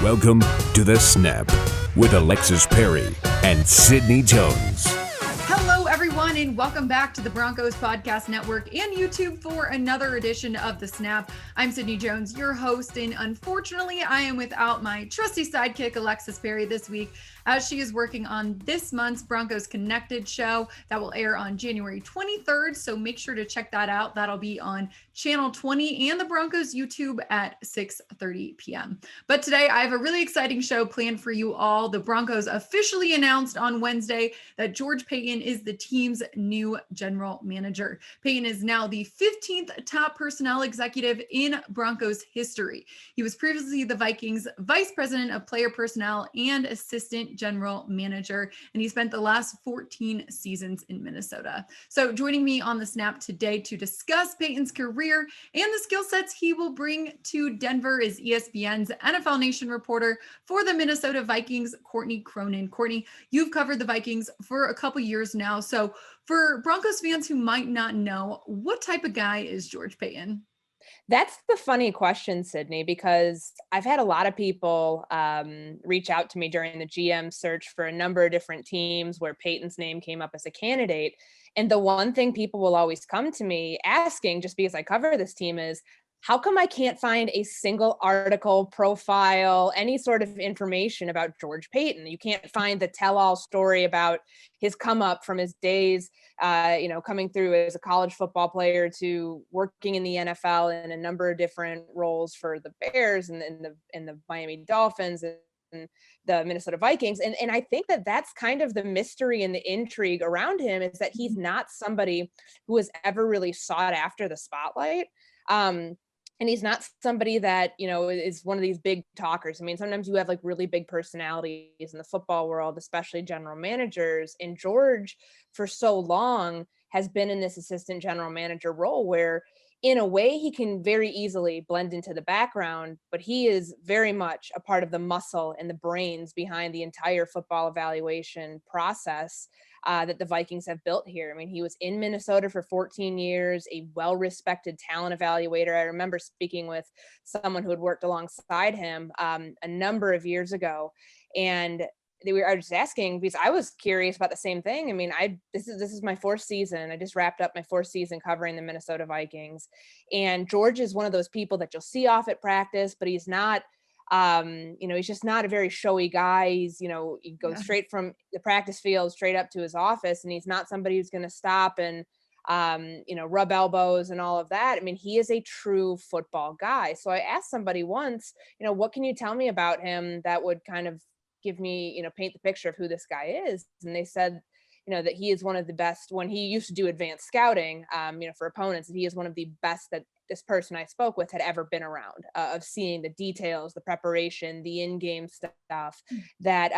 Welcome to The Snap with Alexis Perry and Sydney Jones. Hello, everyone, and welcome back to the Broncos Podcast Network and YouTube for another edition of The Snap. I'm Sydney Jones, your host, and unfortunately, I am without my trusty sidekick, Alexis Perry, this week, as she is working on this month's Broncos Connected show that will air on January 23rd. So make sure to check that out. That'll be on Channel 20 and the Broncos YouTube at 6:30 p.m. But today I have a really exciting show planned for you all. The Broncos officially announced on Wednesday that George Paton is the team's new general manager. Paton is now the 15th top personnel executive in Broncos history. He was previously the Vikings vice president of player personnel and assistant general manager, and he spent the last 14 seasons in Minnesota. So joining me on the Snap today to discuss Paton's career and the skill sets he will bring to Denver is ESPN's NFL Nation reporter for the Minnesota Vikings, Courtney Cronin. Courtney, you've covered the Vikings for a couple years now. So for Broncos fans who might not know, what type of guy is George Paton? That's the funny question, Sydney, because I've had a lot of people reach out to me during the GM search for a number of different teams where Paton's name came up as a candidate. And the one thing people will always come to me asking, just because I cover this team, is how come I can't find a single article, profile, any sort of information about George Paton? You can't find the tell-all story about his come up from his days, coming through as a college football player to working in the NFL in a number of different roles for the Bears and the Miami Dolphins and the Minnesota Vikings. And I think that that's kind of the mystery and the intrigue around him, is that he's not somebody who has ever really sought after the spotlight. And he's not somebody that, is one of these big talkers. I mean, sometimes you have like really big personalities in the football world, especially general managers. And George, for so long, has been in this assistant general manager role where, in a way, he can very easily blend into the background, but he is very much a part of the muscle and the brains behind the entire football evaluation process that the Vikings have built here. I mean, he was in Minnesota for 14 years, a well-respected talent evaluator. I remember speaking with someone who had worked alongside him a number of years ago, and I was just asking because I was curious about the same thing. I mean, this is my fourth season. I just wrapped up my fourth season covering the Minnesota Vikings, and George is one of those people that you'll see off at practice, but he's not. He's just not a very showy guy. He goes straight from the practice field straight up to his office, and he's not somebody who's going to stop and, rub elbows and all of that. I mean, he is a true football guy. So I asked somebody once, what can you tell me about him that would kind of give me, paint the picture of who this guy is? And they said, that he is one of the best. When he used to do advanced scouting, for opponents, he is one of the best that this person I spoke with had ever been around, of seeing the details, the preparation, the in-game stuff that,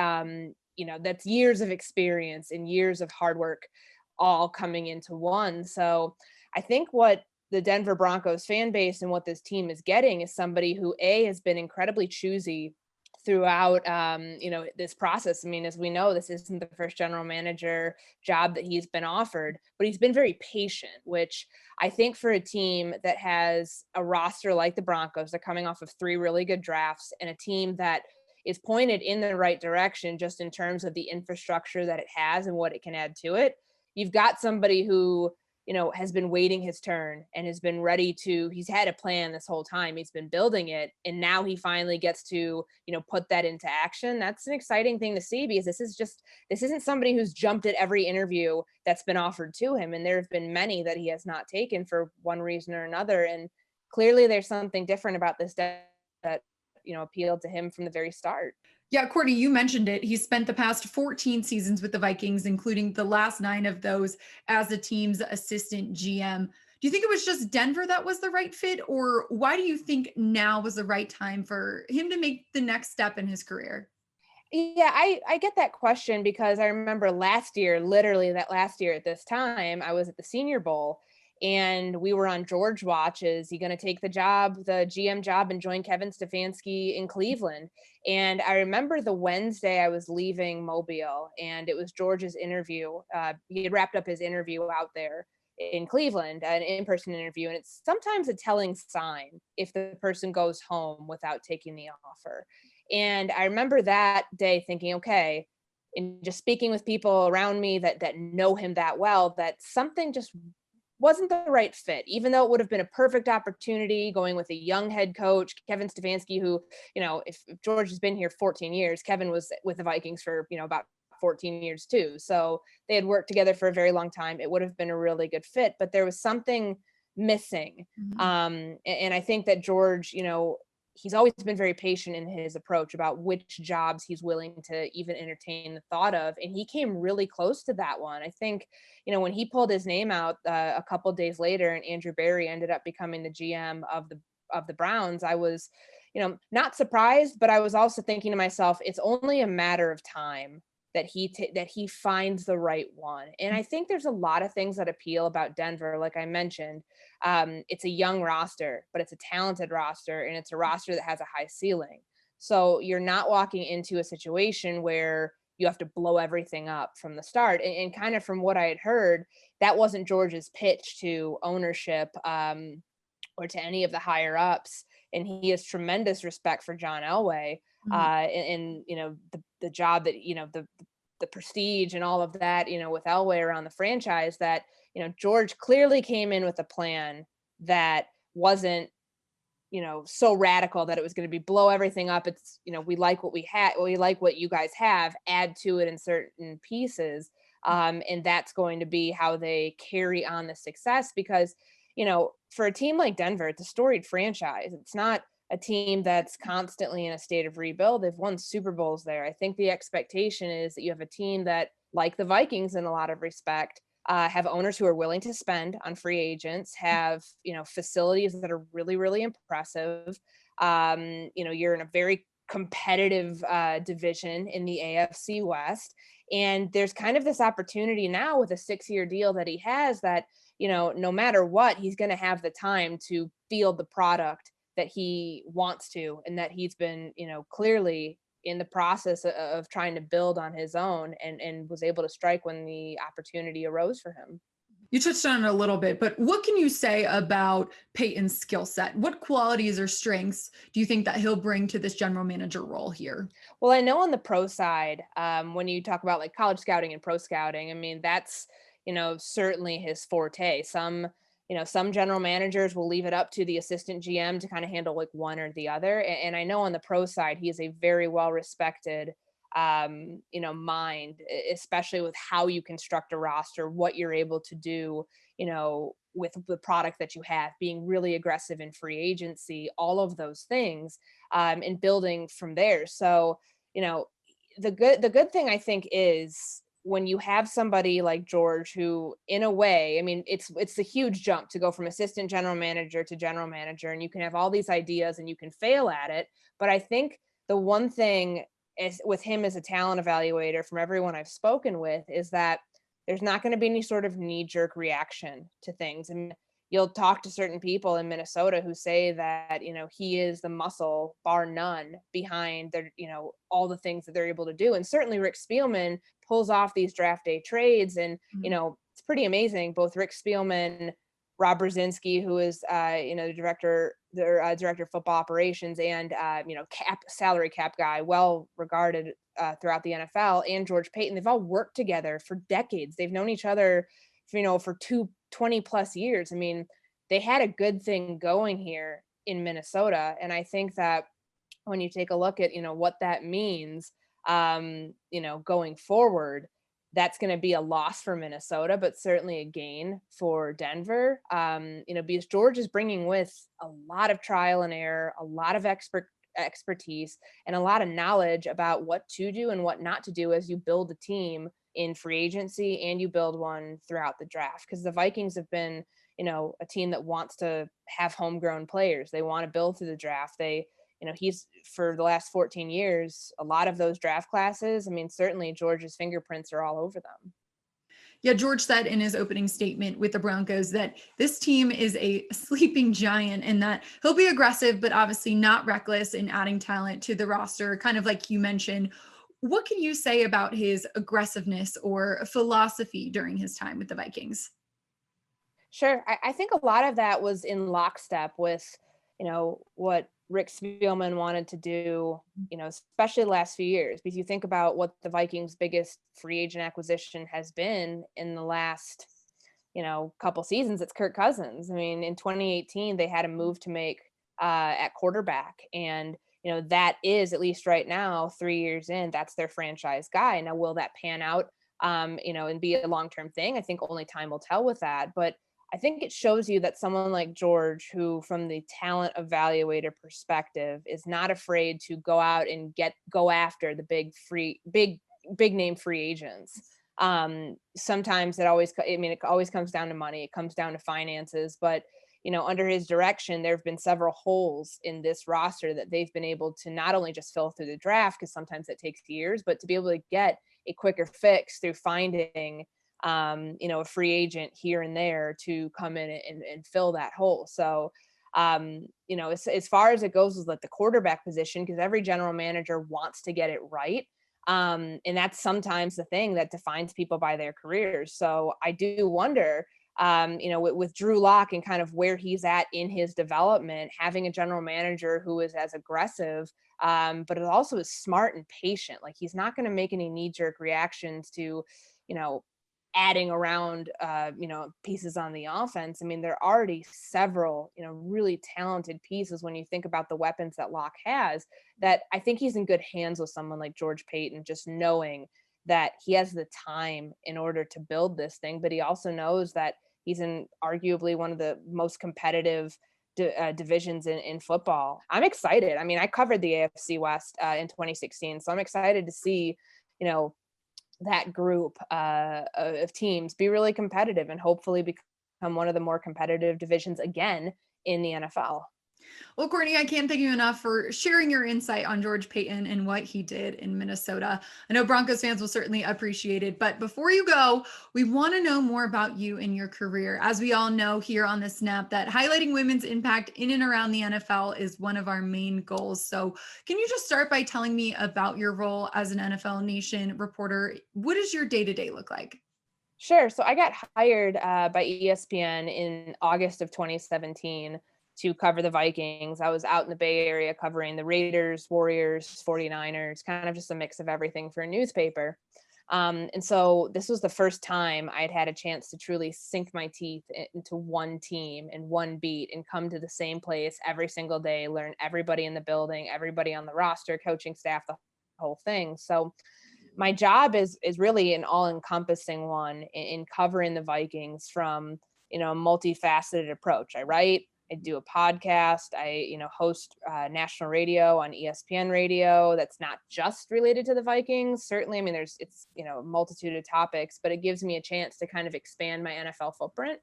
that's years of experience and years of hard work all coming into one. So I think what the Denver Broncos fan base and what this team is getting is somebody who has been incredibly choosy throughout, this process. I mean, as we know, this isn't the first general manager job that he's been offered, but he's been very patient, which I think for a team that has a roster like the Broncos, they're coming off of 3 really good drafts, and a team that is pointed in the right direction just in terms of the infrastructure that it has and what it can add to it. You've got somebody who has been waiting his turn and has been he's had a plan this whole time. He's been building it. And now he finally gets to, put that into action. That's an exciting thing to see, because this isn't somebody who's jumped at every interview that's been offered to him. And there have been many that he has not taken for one reason or another. And clearly there's something different about this that, appealed to him from the very start. Yeah, Courtney, you mentioned it. He spent the past 14 seasons with the Vikings, including the last 9 of those as the team's assistant GM. Do you think it was just Denver that was the right fit, or why do you think now was the right time for him to make the next step in his career? Yeah, I get that question because I remember literally last year at this time, I was at the Senior Bowl, and we were on George watch. Is he going to take the GM job, and join Kevin Stefanski in Cleveland? And I remember the Wednesday I was leaving Mobile, and it was George's interview. He had wrapped up his interview out there in Cleveland, an in-person interview. And it's sometimes a telling sign if the person goes home without taking the offer. And I remember that day thinking, okay, and just speaking with people around me that know him that well, that something just wasn't the right fit, even though it would have been a perfect opportunity going with a young head coach, Kevin Stefanski, who, if George has been here 14 years, Kevin was with the Vikings for, about 14 years too. So they had worked together for a very long time. It would have been a really good fit, but there was something missing. And I think that George, he's always been very patient in his approach about which jobs he's willing to even entertain the thought of. And he came really close to that one. I think, when he pulled his name out a couple of days later and Andrew Berry ended up becoming the GM of the Browns, I was, not surprised, but I was also thinking to myself, it's only a matter of time that he finds the right one. And I think there's a lot of things that appeal about Denver. Like I mentioned, it's a young roster, but it's a talented roster, and it's a roster that has a high ceiling. So you're not walking into a situation where you have to blow everything up from the start. And kind of from what I had heard, that wasn't George's pitch to ownership or to any of the higher ups. And he has tremendous respect for John Elway. And the job that, the prestige and all of that, with Elway around the franchise, that, George clearly came in with a plan that wasn't, so radical that it was going to be blow everything up. It's, we like what we had, we like what you guys have, add to it in certain pieces. And that's going to be how they carry on the success, because, for a team like Denver, it's a storied franchise. It's not a team that's constantly in a state of rebuild. They've won Super Bowls there. I think the expectation is that you have a team that, like the Vikings in a lot of respect, have owners who are willing to spend on free agents, have, facilities that are really, really impressive. You're in a very competitive division in the AFC West. And there's kind of this opportunity now with a 6-year deal that he has that, no matter what, he's going to have the time to field the product that he wants to, and that he's been, clearly in the process of trying to build on his own, and was able to strike when the opportunity arose for him. You touched on it a little bit, but what can you say about Paton's skill set? What qualities or strengths do you think that he'll bring to this general manager role here? Well, I know on the pro side, when you talk about like college scouting and pro scouting, I mean, that's, certainly his forte. Some general managers will leave it up to the assistant GM to kind of handle like one or the other. And I know on the pro side, he is a very well-respected, mind, especially with how you construct a roster, what you're able to do, with the product that you have, being really aggressive in free agency, all of those things, and building from there. So, the good thing I think is, when you have somebody like George, who in a way, I mean, it's a huge jump to go from assistant general manager to general manager, and you can have all these ideas and you can fail at it. But I think the one thing is with him as a talent evaluator, from everyone I've spoken with, is that there's not going to be any sort of knee-jerk reaction to things. And you'll talk to certain people in Minnesota who say that, he is the muscle, bar none, behind their, all the things that they're able to do. And certainly Rick Spielman pulls off these draft day trades. And, it's pretty amazing. Both Rick Spielman, Rob Brzezinski, who is, the director of football operations, and, salary cap guy, well regarded throughout the NFL, and George Paton, they've all worked together for decades. They've known each other, for 20 plus years. I mean, they had a good thing going here in Minnesota. And I think that when you take a look at, what that means, going forward, that's going to be a loss for Minnesota, but certainly a gain for Denver. Because George is bringing with a lot of trial and error, a lot of expertise, and a lot of knowledge about what to do and what not to do as you build a team in free agency and you build one throughout the draft. Because the Vikings have been, a team that wants to have homegrown players. They want to build through the draft. He's, for the last 14 years, a lot of those draft classes, I mean, certainly George's fingerprints are all over them. Yeah, George said in his opening statement with the Broncos that this team is a sleeping giant, and that he'll be aggressive, but obviously not reckless in adding talent to the roster, kind of like you mentioned. What can you say about his aggressiveness or philosophy during his time with the Vikings? Sure. I think a lot of that was in lockstep with, what Rick Spielman wanted to do, especially the last few years, because you think about what the Vikings' biggest free agent acquisition has been in the last, couple seasons. It's Kirk Cousins. I mean, in 2018, they had a move to make at quarterback, and that is, at least right now, 3 years in, that's their franchise guy. Now, will that pan out, and be a long-term thing? I think only time will tell with that. But I think it shows you that someone like George, who from the talent evaluator perspective is not afraid to go out and go after the big name free agents. Sometimes it always comes down to money. It comes down to finances, but under his direction, there have been several holes in this roster that they've been able to not only just fill through the draft, because sometimes it takes years, but to be able to get a quicker fix through finding, a free agent here and there to come in and fill that hole. So, as far as it goes with like the quarterback position, because every general manager wants to get it right. And that's sometimes the thing that defines people by their careers. So I do wonder, with Drew Lock and kind of where he's at in his development, having a general manager who is as aggressive, but it also is smart and patient. Like, he's not going to make any knee-jerk reactions to, adding around, pieces on the offense. I mean, there are already several, really talented pieces when you think about the weapons that Locke has, that I think he's in good hands with someone like George Paton, just knowing that he has the time in order to build this thing, but he also knows that he's in arguably one of the most competitive divisions in football. I'm excited. I mean, I covered the AFC West in 2016, so I'm excited to see, that group of teams be really competitive and hopefully become one of the more competitive divisions again in the NFL. Well, Courtney, I can't thank you enough for sharing your insight on George Paton and what he did in Minnesota. I know Broncos fans will certainly appreciate it. But before you go, we want to know more about you and your career. As we all know here on the Snap, that highlighting women's impact in and around the NFL is one of our main goals. So can you just start by telling me about your role as an NFL Nation reporter? What does your day-to-day look like? Sure. So I got hired by ESPN in August of 2017 to cover the Vikings. I was out in the Bay Area covering the Raiders, Warriors, 49ers, kind of just a mix of everything for a newspaper. And so this was the first time I'd had a chance to truly sink my teeth into one team and one beat and come to the same place every single day, learn everybody in the building, everybody on the roster, coaching staff, the whole thing. So my job is really an all-encompassing one in covering the Vikings from, a multifaceted approach. I write, I do a podcast. I, host national radio on ESPN radio. That's not just related to the Vikings. Certainly, I mean, it's a multitude of topics, but it gives me a chance to kind of expand my NFL footprint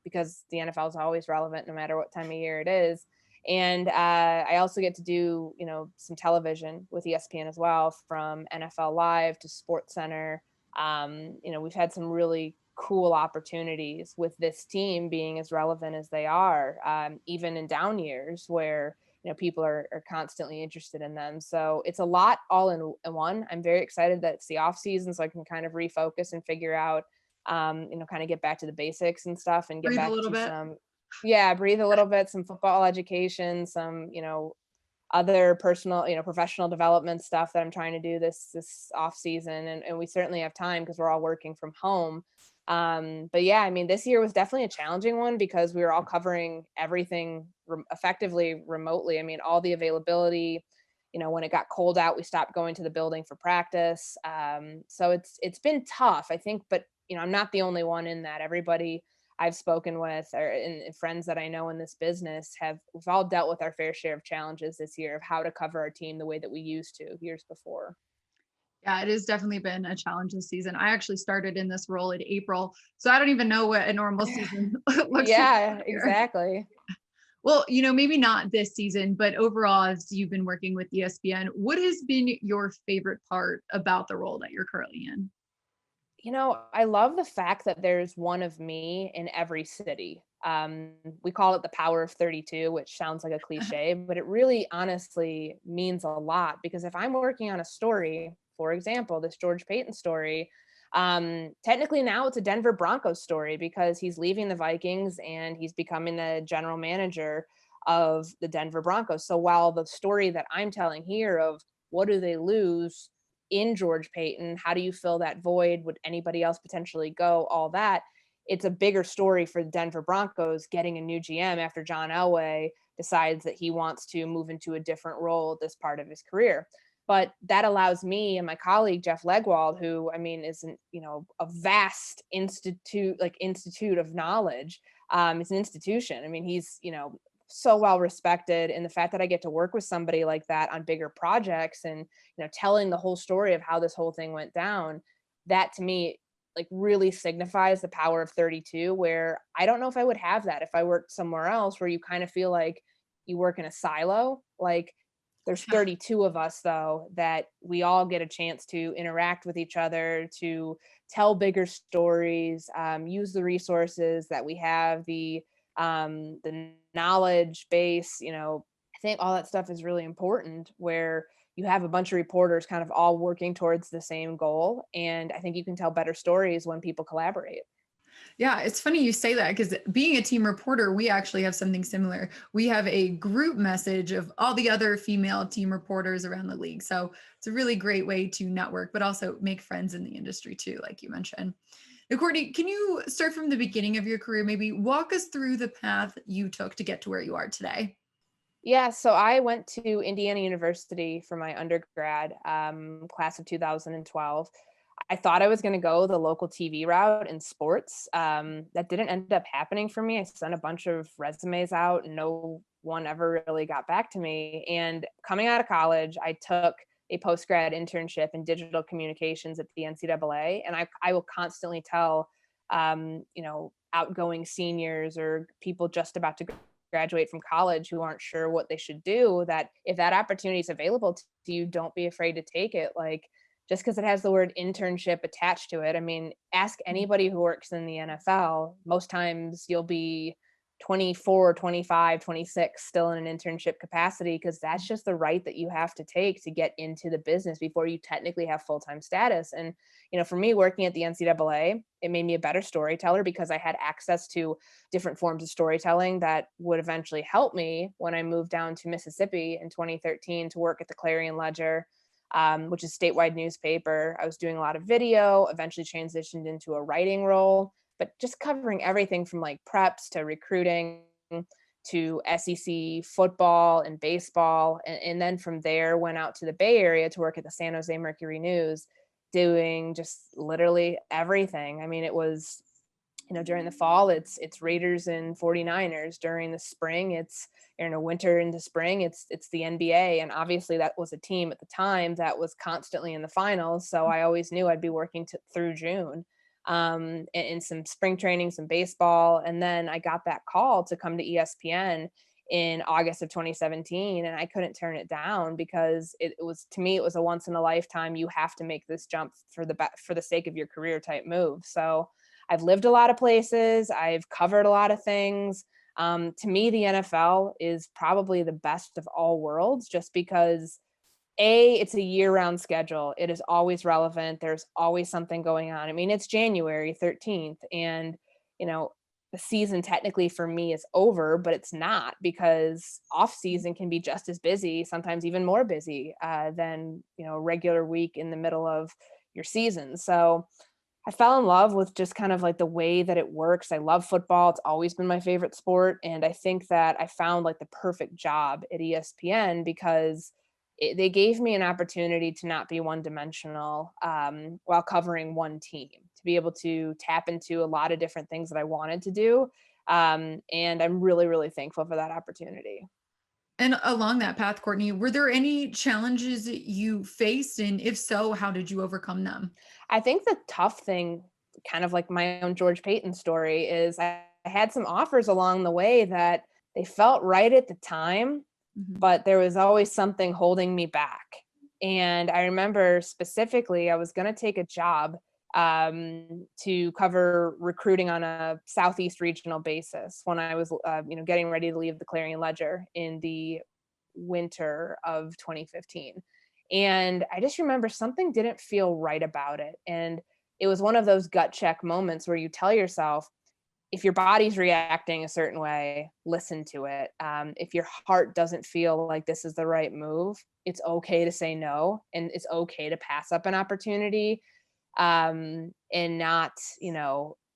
because the NFL is always relevant no matter what time of year it is. And I also get to do, some television with ESPN as well, from NFL Live to SportsCenter. We've had some really cool opportunities with this team being as relevant as they are, even in down years where people are constantly interested in them. So it's a lot all in one. I'm very excited that it's the off season, so I can kind of refocus and figure out, kind of get back to the basics and stuff, and get back to some, breathe a little bit, some football education, some other personal, professional development stuff that I'm trying to do this off season, and we certainly have time because we're all working from home. But yeah, I mean, this year was definitely a challenging one because we were all covering everything effectively remotely. I mean, all the availability, when it got cold out, we stopped going to the building for practice. So it's been tough, I think, but I'm not the only one in that. Everybody I've spoken with and friends that I know in this business we've all dealt with our fair share of challenges this year of how to cover our team the way that we used to years before. Yeah, it has definitely been a challenge this season. I actually started in this role in April, so I don't even know what a normal season looks like. Yeah, exactly. Well, maybe not this season, but overall, as you've been working with ESPN, what has been your favorite part about the role that you're currently in? I love the fact that there's one of me in every city. We call it the power of 32, which sounds like a cliche, but it really honestly means a lot, because if I'm working on a story, for example, this George Paton story, technically now it's a Denver Broncos story because he's leaving the Vikings and he's becoming the general manager of the Denver Broncos. So while the story that I'm telling here of what do they lose in George Paton, how do you fill that void? Would anybody else potentially go? All that. It's a bigger story for the Denver Broncos getting a new GM after John Elway decides that he wants to move into a different role at this part of his career. But that allows me and my colleague, Jeff Legwald, who, I mean, is a vast institute of knowledge. It's an institution. I mean, he's, so well respected. And the fact that I get to work with somebody like that on bigger projects and, telling the whole story of how this whole thing went down, that to me, like, really signifies the power of 32, where I don't know if I would have that if I worked somewhere else, where you kind of feel like you work in a silo. Like, there's 32 of us, though, that we all get a chance to interact with each other, to tell bigger stories, use the resources that we have, the knowledge base. I think all that stuff is really important, where you have a bunch of reporters kind of all working towards the same goal. And I think you can tell better stories when people collaborate. Yeah, it's funny you say that, because being a team reporter, we actually have something similar. We have a group message of all the other female team reporters around the league. So it's a really great way to network, but also make friends in the industry too, like you mentioned. Now, Courtney, can you start from the beginning of your career? Maybe walk us through the path you took to get to where you are today. Yeah, so I went to Indiana University for my undergrad, class of 2012. I thought I was going to go the local TV route in sports. That didn't end up happening for me. I sent a bunch of resumes out. No one ever really got back to me. And coming out of college, I took a post-grad internship in digital communications at the NCAA. And I will constantly tell, outgoing seniors or people just about to graduate from college who aren't sure what they should do, that if that opportunity is available to you, don't be afraid to take it. Like, just because it has the word internship attached to it. I mean, ask anybody who works in the NFL. Most times you'll be 24, 25, 26 still in an internship capacity, because that's just the right that you have to take to get into the business before you technically have full-time status. And, for me, working at the NCAA, it made me a better storyteller, because I had access to different forms of storytelling that would eventually help me when I moved down to Mississippi in 2013 to work at the Clarion Ledger, which is a statewide newspaper. I was doing a lot of video, eventually transitioned into a writing role, but just covering everything from like preps to recruiting to SEC football and baseball. And then from there went out to the Bay Area to work at the San Jose Mercury News, doing just literally everything. I mean, it was, during the fall, it's Raiders and 49ers. During the spring, it's, winter into spring, it's the NBA. And obviously that was a team at the time that was constantly in the finals. So I always knew I'd be working through June, in some spring training, some baseball. And then I got that call to come to ESPN in August of 2017. And I couldn't turn it down, because it was, to me, it was a once in a lifetime, you have to make this jump for the sake of your career type move. So I've lived a lot of places. I've covered a lot of things. To me, the NFL is probably the best of all worlds, just because it's a year-round schedule. It is always relevant. There's always something going on. I mean, it's January 13th, and, the season technically for me is over, but it's not, because off season can be just as busy, sometimes even more busy than, a regular week in the middle of your season. So I fell in love with just kind of like the way that it works. I love football. It's always been my favorite sport. And I think that I found like the perfect job at ESPN, because they gave me an opportunity to not be one dimensional while covering one team, to be able to tap into a lot of different things that I wanted to do. And I'm really, really thankful for that opportunity. And along that path, Courtney, were there any challenges that you faced? And if so, how did you overcome them? I think the tough thing, kind of like my own George Paton story, is I had some offers along the way that they felt right at the time, but there was always something holding me back. And I remember specifically, I was going to take a job to cover recruiting on a Southeast regional basis when I was, getting ready to leave the Clarion Ledger in the winter of 2015. And I just remember something didn't feel right about it. And it was one of those gut check moments where you tell yourself, if your body's reacting a certain way, listen to it. If your heart doesn't feel like this is the right move, it's okay to say no, and it's okay to pass up an opportunity, and not,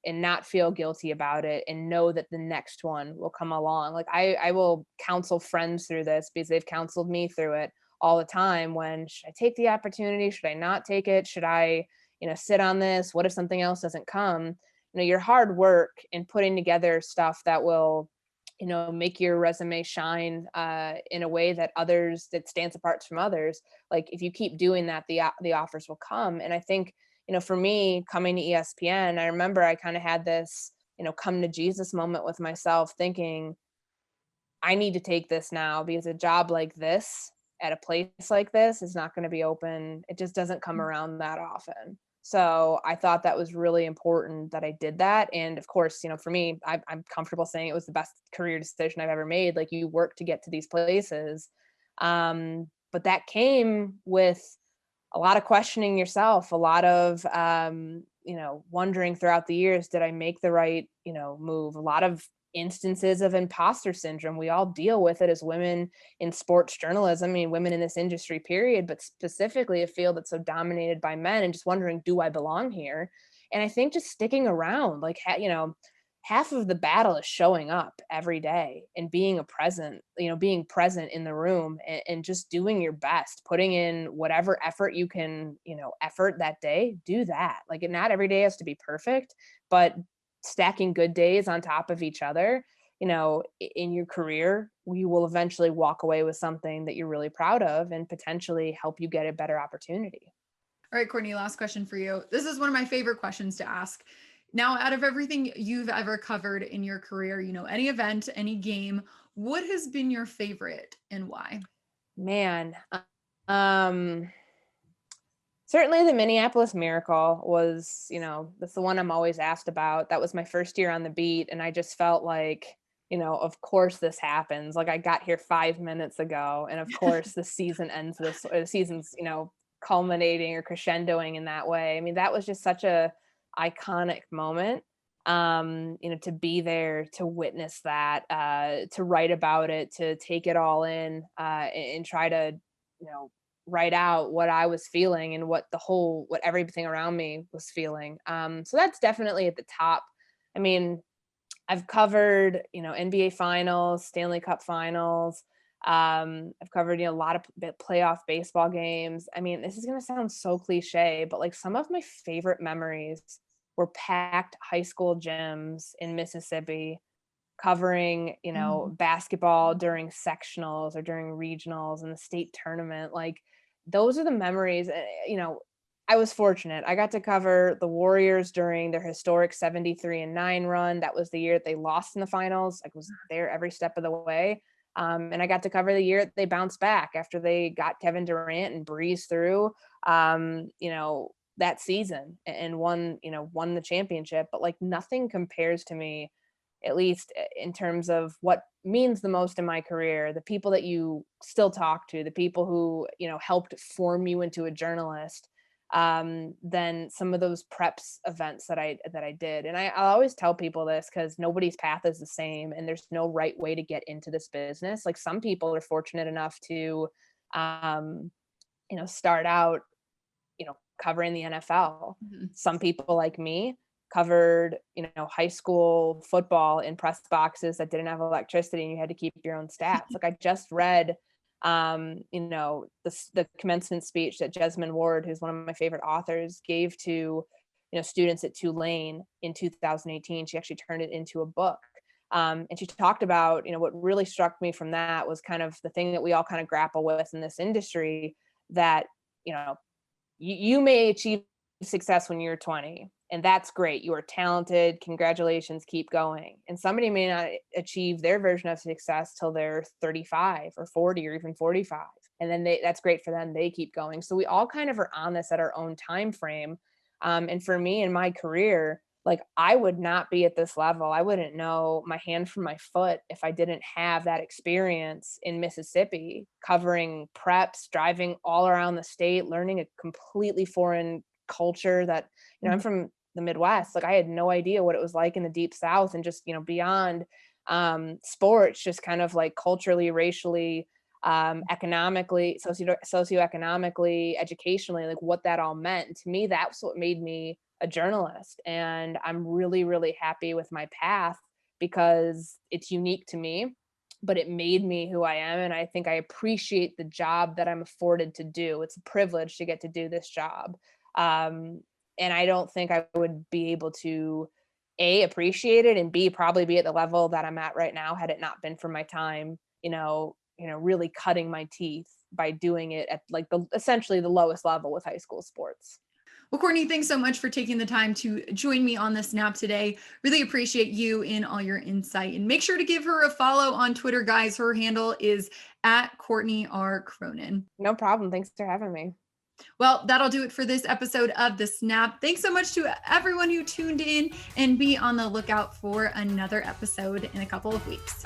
and not feel guilty about it, and know that the next one will come along. Like I will counsel friends through this because they've counseled me through it all the time. When should I take the opportunity? Should I not take it? Should I, sit on this? What if something else doesn't come? Your hard work in putting together stuff that will, make your resume shine in a way that stands apart from others. Like if you keep doing that, the offers will come. And I think, for me coming to ESPN, I remember I kind of had this, come to Jesus moment with myself, thinking, I need to take this now, because a job like this at a place like this is not going to be open. It just doesn't come around that often. So I thought that was really important that I did that. And of course, for me, I'm comfortable saying it was the best career decision I've ever made. Like, you work to get to these places. But that came with a lot of questioning yourself, a lot of, wondering throughout the years, did I make the right, move? A lot of instances of imposter syndrome. We all deal with it as women in sports journalism. I mean, women in this industry, period, but specifically a field that's so dominated by men, and just wondering, do I belong here? And I think just sticking around, like, half of the battle is showing up every day and being being present in the room, and just doing your best, putting in whatever effort you can, effort that day, do that. Like, not every day has to be perfect, but stacking good days on top of each other, in your career, you will eventually walk away with something that you're really proud of, and potentially help you get a better opportunity. All right, Courtney, last question for you. This is one of my favorite questions to ask. Now, out of everything you've ever covered in your career, any event, any game, what has been your favorite and why? Man, certainly the Minneapolis Miracle was, that's the one I'm always asked about. That was my first year on the beat, and I just felt like, of course this happens. Like, I got here 5 minutes ago, and of course the season ends the season's, culminating or crescendoing in that way. I mean, that was just such a iconic moment. To be there, to witness that, to write about it, to take it all in, and try to, write out what I was feeling, and what everything around me was feeling. So that's definitely at the top. I mean, I've covered, NBA finals, Stanley Cup finals. I've covered, a lot of playoff baseball games. I mean, this is going to sound so cliche, but like, some of my favorite memories were packed high school gyms in Mississippi, covering, basketball during sectionals or during regionals and the state tournament. Like, those are the memories. I was fortunate. I got to cover the Warriors during their historic 73-9 run. That was the year that they lost in the finals. I was there every step of the way. And I got to cover the year that they bounced back after they got Kevin Durant and breezed through, that season, and won the championship. But like, nothing compares to me, at least in terms of what means the most in my career, the people that you still talk to, the people who, helped form you into a journalist, than some of those preps events that I did. And I'll always tell people this, because nobody's path is the same, and there's no right way to get into this business. Like, some people are fortunate enough to, start out, covering the NFL. Mhm. Some people, like me, covered, high school football in press boxes that didn't have electricity, and you had to keep your own stats. Like, I just read, the commencement speech that Jesmyn Ward, who's one of my favorite authors, gave to, students at Tulane in 2018. She actually turned it into a book. And she talked about, what really struck me from that was kind of the thing that we all kind of grapple with in this industry, that, you may achieve success when you're 20, and that's great. You are talented. Congratulations. Keep going. And somebody may not achieve their version of success till they're 35 or 40 or even 45. And then that's great for them. They keep going. So we all kind of are on this at our own time frame. And for me in my career, like, I would not be at this level. I wouldn't know my hand from my foot if I didn't have that experience in Mississippi, covering preps, driving all around the state, learning a completely foreign culture that, I'm from the Midwest. Like I had no idea what it was like in the Deep South, and just, beyond sports, just kind of like culturally, racially, economically, socioeconomically, educationally, like what that all meant to me. That's what made me a journalist. And I'm really, really happy with my path because it's unique to me, but it made me who I am. And I think I appreciate the job that I'm afforded to do. It's a privilege to get to do this job. And I don't think I would be able to appreciate it, and B, probably be at the level that I'm at right now had it not been for my time, really cutting my teeth by doing it at like essentially the lowest level with high school sports. Well, Courtney, thanks so much for taking the time to join me on the Snap today. Really appreciate you and all your insight. And make sure to give her a follow on Twitter, guys. Her handle is at Courtney R. Cronin. No problem. Thanks for having me. Well, that'll do it for this episode of The Snap. Thanks so much to everyone who tuned in, and be on the lookout for another episode in a couple of weeks.